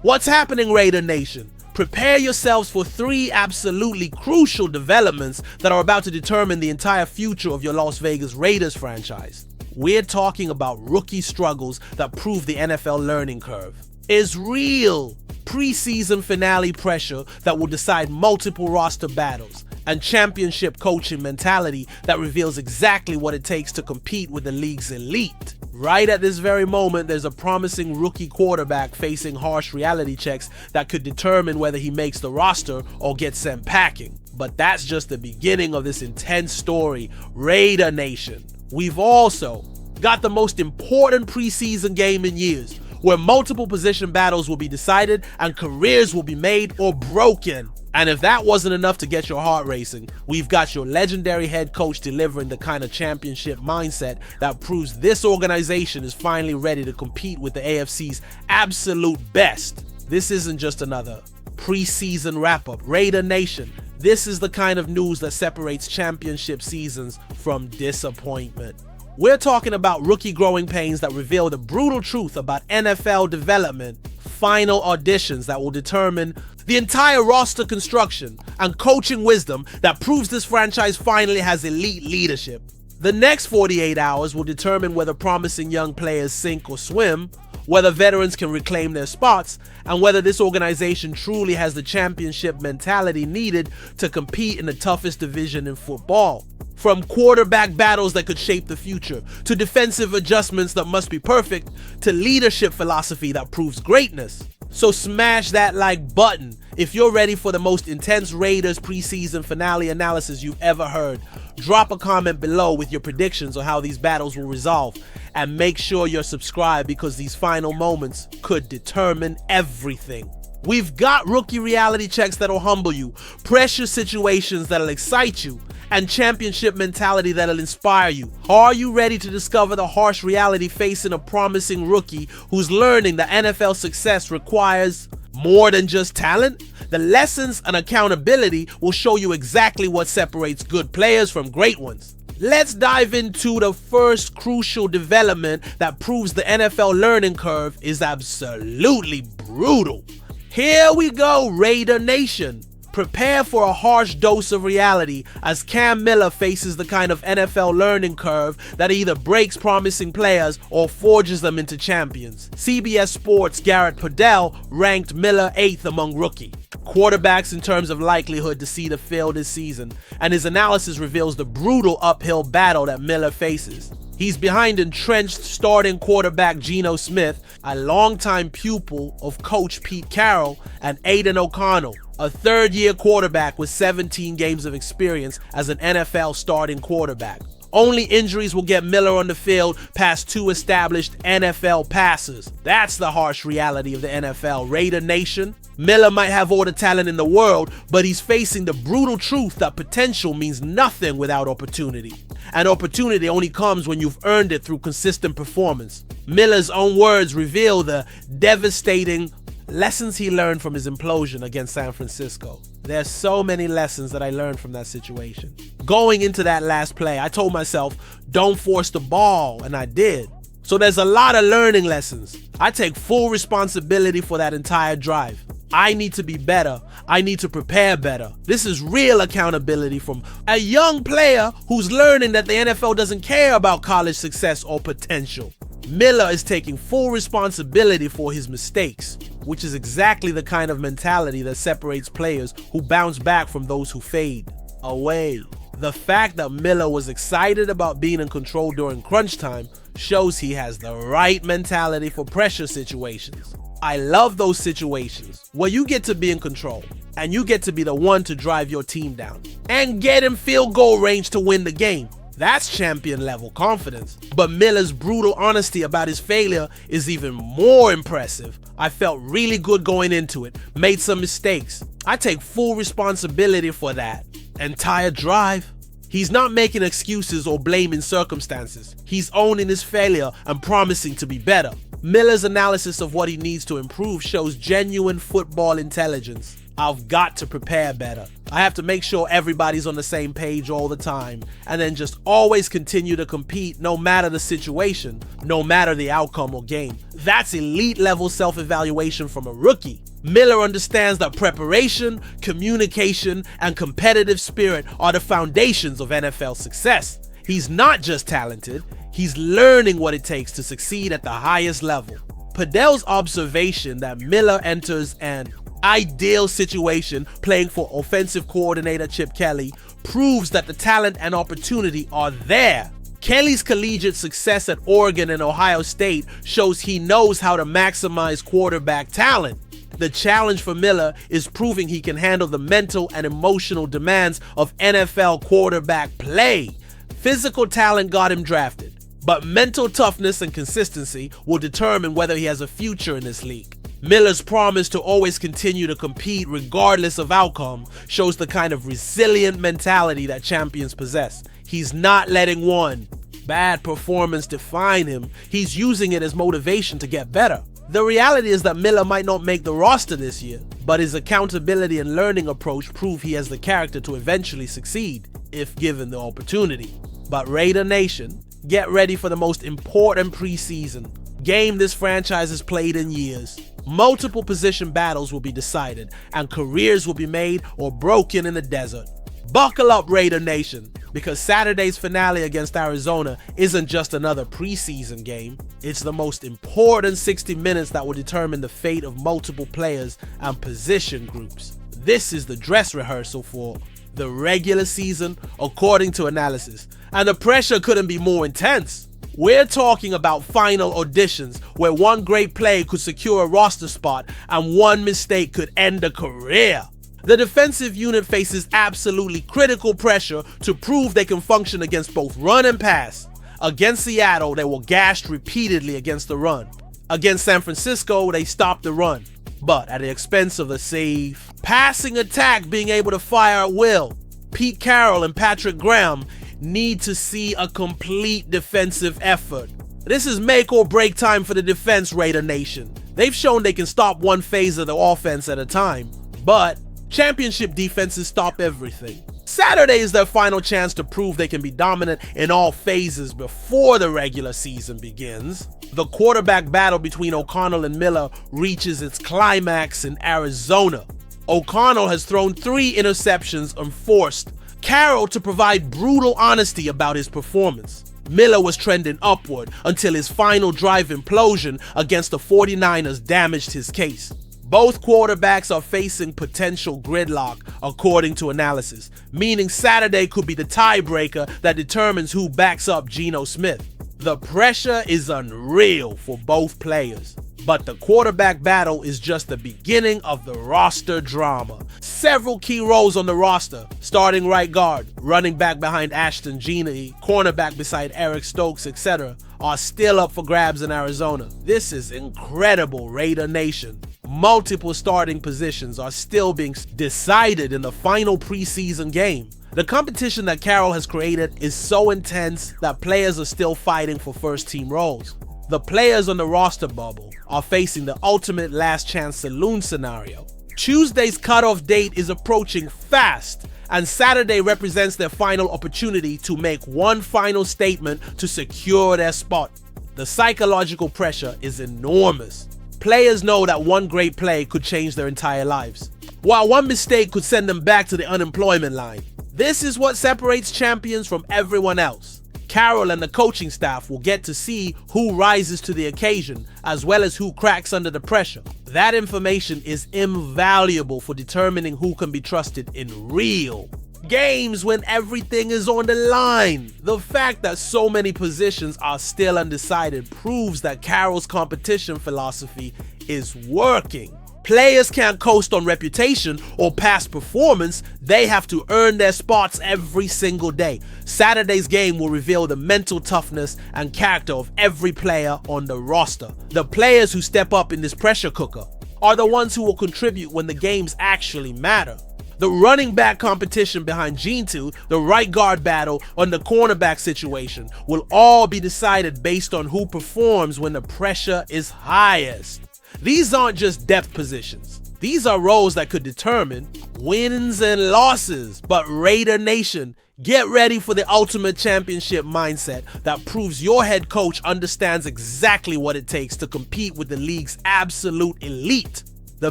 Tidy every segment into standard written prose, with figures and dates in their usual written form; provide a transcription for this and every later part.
What's happening, Raider Nation? Prepare yourselves for 3 absolutely crucial developments that are about to determine the entire future of your Las Vegas Raiders franchise. We're talking about rookie struggles that prove the NFL learning curve. Is real preseason finale pressure that will decide multiple roster battles, and championship coaching mentality that reveals exactly what it takes to compete with the league's elite. Right at this very moment, there's a promising rookie quarterback facing harsh reality checks that could determine whether he makes the roster or gets sent packing. But that's just the beginning of this intense story, Raider Nation. We've also got the most important preseason game in years, where multiple position battles will be decided and careers will be made or broken. And if that wasn't enough to get your heart racing, we've got your legendary head coach delivering the kind of championship mindset that proves this organization is finally ready to compete with the AFC's absolute best. This isn't just another preseason wrap-up. Raider Nation, this is the kind of news that separates championship seasons from disappointment. We're talking about rookie growing pains that reveal the brutal truth about NFL development, final auditions that will determine the entire roster construction, and coaching wisdom that proves this franchise finally has elite leadership. The next 48 hours will determine whether promising young players sink or swim, whether veterans can reclaim their spots, and whether this organization truly has the championship mentality needed to compete in the toughest division in football. From quarterback battles that could shape the future, to defensive adjustments that must be perfect, to leadership philosophy that proves greatness. So smash that like button if you're ready for the most intense Raiders preseason finale analysis you've ever heard. Drop a comment below with your predictions on how these battles will resolve, and make sure you're subscribed because these final moments could determine everything. We've got rookie reality checks that'll humble you, pressure situations that'll excite you, and championship mentality that'll inspire you. Are you ready to discover the harsh reality facing a promising rookie who's learning that NFL success requires more than just talent? The lessons and accountability will show you exactly what separates good players from great ones. Let's dive into the first crucial development that proves the NFL learning curve is absolutely brutal. Here we go, Raider Nation. Prepare for a harsh dose of reality as Cam Miller faces the kind of NFL learning curve that either breaks promising players or forges them into champions. CBS Sports' Garrett Podell ranked Miller 8th among rookie quarterbacks in terms of likelihood to see the field this season, and his analysis reveals the brutal uphill battle that Miller faces. He's behind entrenched starting quarterback Geno Smith, a longtime pupil of coach Pete Carroll, and Aiden O'Connell, a third-year quarterback with 17 games of experience as an NFL starting quarterback. Only injuries will get Miller on the field past 2 established NFL passers. That's the harsh reality of the NFL, Raider Nation. Miller might have all the talent in the world, but he's facing the brutal truth that potential means nothing without opportunity. And opportunity only comes when you've earned it through consistent performance. Miller's own words reveal the devastating lessons he learned from his implosion against San Francisco. There's so many lessons that I learned from that situation. Going into that last play, I told myself, don't force the ball, and I did. So there's a lot of learning lessons. I take full responsibility for that entire drive. I need to be better. I need to prepare better. This is real accountability from a young player who's learning that the NFL doesn't care about college success or potential. Miller is taking full responsibility for his mistakes, which is exactly the kind of mentality that separates players who bounce back from those who fade away. The fact that Miller was excited about being in control during crunch time shows he has the right mentality for pressure situations. I love those situations where you get to be in control and you get to be the one to drive your team down and get in field goal range to win the game. That's champion level confidence. But Miller's brutal honesty about his failure is even more impressive. I felt really good going into it, made some mistakes. I take full responsibility for that entire drive. He's not making excuses or blaming circumstances. He's owning his failure and promising to be better. Miller's analysis of what he needs to improve shows genuine football intelligence. I've got to prepare better. I have to make sure everybody's on the same page all the time, and then just always continue to compete no matter the situation, no matter the outcome or game. That's elite level self-evaluation from a rookie. Miller understands that preparation, communication, and competitive spirit are the foundations of NFL success. He's not just talented, he's learning what it takes to succeed at the highest level. Padell's observation that Miller enters an ideal situation playing for offensive coordinator Chip Kelly proves that the talent and opportunity are there. Kelly's collegiate success at Oregon and Ohio State shows he knows how to maximize quarterback talent. The challenge for Miller is proving he can handle the mental and emotional demands of NFL quarterback play. Physical talent got him drafted, but mental toughness and consistency will determine whether he has a future in this league. Miller's promise to always continue to compete regardless of outcome shows the kind of resilient mentality that champions possess. He's not letting one bad performance define him. He's using it as motivation to get better. The reality is that Miller might not make the roster this year, but his accountability and learning approach prove he has the character to eventually succeed, if given the opportunity. But Raider Nation, get ready for the most important preseason game this franchise has played in years. Multiple position battles will be decided, and careers will be made or broken in the desert. Buckle up, Raider Nation, because Saturday's finale against Arizona isn't just another preseason game. It's the most important 60 minutes that will determine the fate of multiple players and position groups. This is the dress rehearsal for the regular season, according to analysis, and the pressure couldn't be more intense. We're talking about final auditions where one great play could secure a roster spot and one mistake could end a career. The defensive unit faces absolutely critical pressure to prove they can function against both run and pass. Against Seattle, they were gashed repeatedly against the run. Against San Francisco, they stopped the run, but at the expense of a safe passing attack being able to fire at will. Pete Carroll and Patrick Graham need to see a complete defensive effort. This is make or break time for the defense, Raider Nation. They've shown they can stop one phase of the offense at a time, but championship defenses stop everything. Saturday is their final chance to prove they can be dominant in all phases before the regular season begins. The quarterback battle between O'Connell and Miller reaches its climax in Arizona. O'Connell has thrown 3 interceptions and forced Carroll to provide brutal honesty about his performance. Miller was trending upward until his final drive implosion against the 49ers damaged his case. Both quarterbacks are facing potential gridlock, according to analysis, meaning Saturday could be the tiebreaker that determines who backs up Geno Smith. The pressure is unreal for both players, but the quarterback battle is just the beginning of the roster drama. Several key roles on the roster, starting right guard, running back behind Ashton Genie, cornerback beside Eric Stokes, etc., are still up for grabs in Arizona. This is incredible, Raider Nation. Multiple starting positions are still being decided in the final preseason game. The competition that Carroll has created is so intense that players are still fighting for first-team roles. The players on the roster bubble are facing the ultimate last chance saloon scenario. Tuesday's cutoff date is approaching fast, and Saturday represents their final opportunity to make one final statement to secure their spot. The psychological pressure is enormous. Players know that one great play could change their entire lives, while one mistake could send them back to the unemployment line. This is what separates champions from everyone else. Carroll and the coaching staff will get to see who rises to the occasion, as well as who cracks under the pressure. That information is invaluable for determining who can be trusted in real games when everything is on the line. The fact that so many positions are still undecided proves that Carroll's competition philosophy is working. Players can't coast on reputation or past performance. They have to earn their spots every single day. Saturday's game will reveal the mental toughness and character of every player on the roster. The players who step up in this pressure cooker are the ones who will contribute when the games actually matter. The running back competition behind Gene2, the right guard battle, and the cornerback situation will all be decided based on who performs when the pressure is highest. These aren't just depth positions. These are roles that could determine wins and losses. But Raider Nation, get ready for the ultimate championship mindset that proves your head coach understands exactly what it takes to compete with the league's absolute elite. The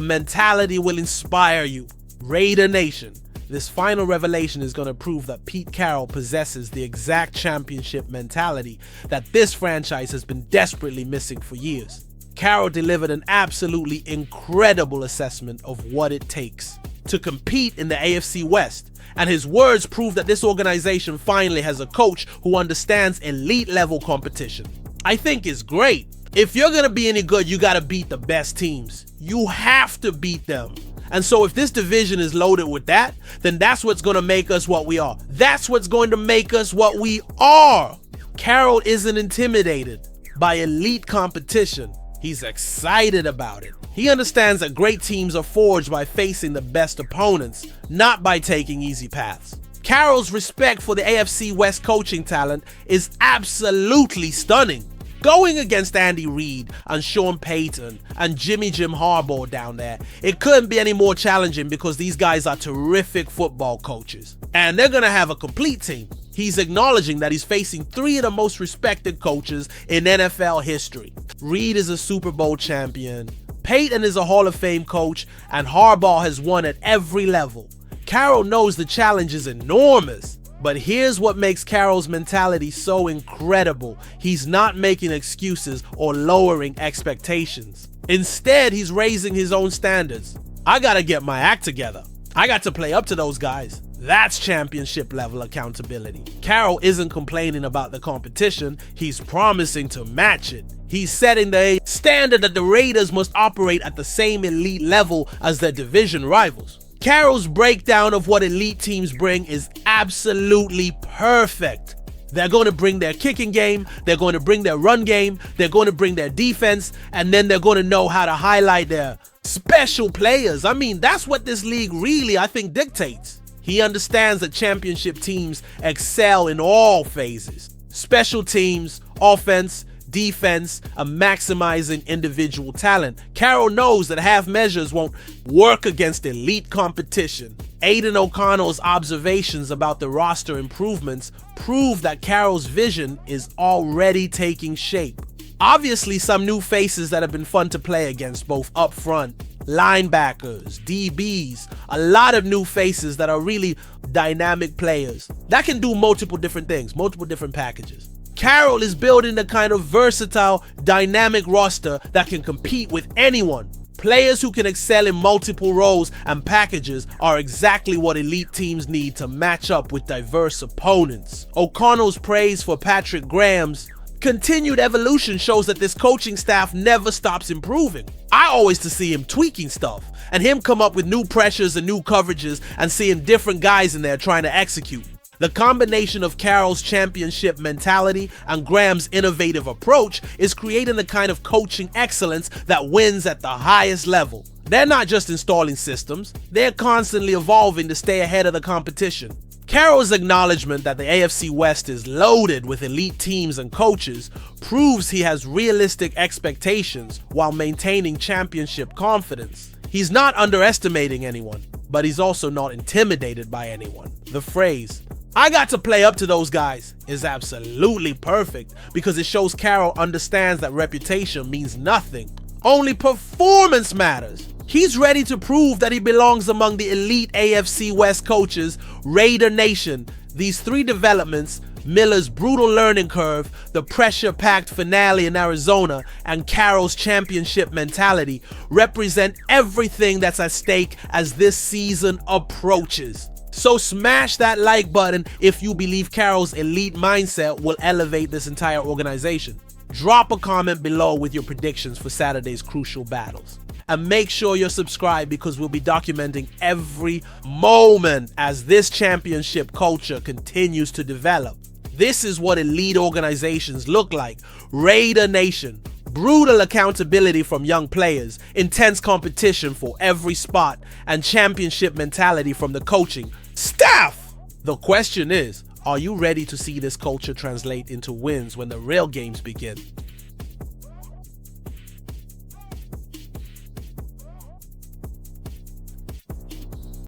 mentality will inspire you. Raider Nation, this final revelation is going to prove that Pete Carroll possesses the exact championship mentality that this franchise has been desperately missing for years. Carroll delivered an absolutely incredible assessment of what it takes to compete in the AFC West, and his words prove that this organization finally has a coach who understands elite level competition. I think it's great. If you're going to be any good, you got to beat the best teams. You have to beat them. And so if this division is loaded with that, then that's what's going to make us what we are. That's what's going to make us what we are. Carroll isn't intimidated by elite competition. He's excited about it. He understands that great teams are forged by facing the best opponents, not by taking easy paths. Carroll's respect for the AFC West coaching talent is absolutely stunning. Going against Andy Reid and Sean Payton and Jim Harbaugh down there, it couldn't be any more challenging because these guys are terrific football coaches. And they're going to have a complete team. He's acknowledging that he's facing three of the most respected coaches in NFL history. Reid is a Super Bowl champion, Payton is a Hall of Fame coach, and Harbaugh has won at every level. Carroll knows the challenge is enormous. But here's what makes Carroll's mentality so incredible. He's not making excuses or lowering expectations. Instead, he's raising his own standards. I gotta get my act together. I got to play up to those guys. That's championship level accountability. Carroll isn't complaining about the competition, he's promising to match it. He's setting the standard that the Raiders must operate at the same elite level as their division rivals. Carroll's breakdown of what elite teams bring is absolutely perfect. They're going to bring their kicking game, they're going to bring their run game, they're going to bring their defense, and then they're going to know how to highlight their special players. I mean, that's what this league really, I think, dictates. He understands that championship teams excel in all phases. Special teams, offense, defense, and maximizing individual talent. Carroll knows that half measures won't work against elite competition. Aidan O'Connell's observations about the roster improvements prove that Carroll's vision is already taking shape. Obviously, some new faces that have been fun to play against, both up front, linebackers, DBs, a lot of new faces that are really dynamic players that can do multiple different things, multiple different packages. Carroll is building the kind of versatile, dynamic roster that can compete with anyone. Players who can excel in multiple roles and packages are exactly what elite teams need to match up with diverse opponents. O'Connell's praise for Patrick Graham's continued evolution shows that this coaching staff never stops improving. I always to see him tweaking stuff and him come up with new pressures and new coverages and seeing different guys in there trying to execute. The combination of Carroll's championship mentality and Graham's innovative approach is creating the kind of coaching excellence that wins at the highest level. They're not just installing systems, they're constantly evolving to stay ahead of the competition. Carroll's acknowledgement that the AFC West is loaded with elite teams and coaches proves he has realistic expectations while maintaining championship confidence. He's not underestimating anyone, but he's also not intimidated by anyone. The phrase, "I got to play up to those guys," is absolutely perfect because it shows Carroll understands that reputation means nothing. Only performance matters. He's ready to prove that he belongs among the elite AFC West coaches. Raider Nation, these three developments, Miller's brutal learning curve, the pressure-packed finale in Arizona, and Carroll's championship mentality, represent everything that's at stake as this season approaches. So smash that like button if you believe Carroll's elite mindset will elevate this entire organization. Drop a comment below with your predictions for Saturday's crucial battles. And make sure you're subscribed because we'll be documenting every moment as this championship culture continues to develop. This is what elite organizations look like. Raider Nation. Brutal accountability from young players, intense competition for every spot, and championship mentality from the coaching staff. The question is, are you ready to see this culture translate into wins when the real games begin?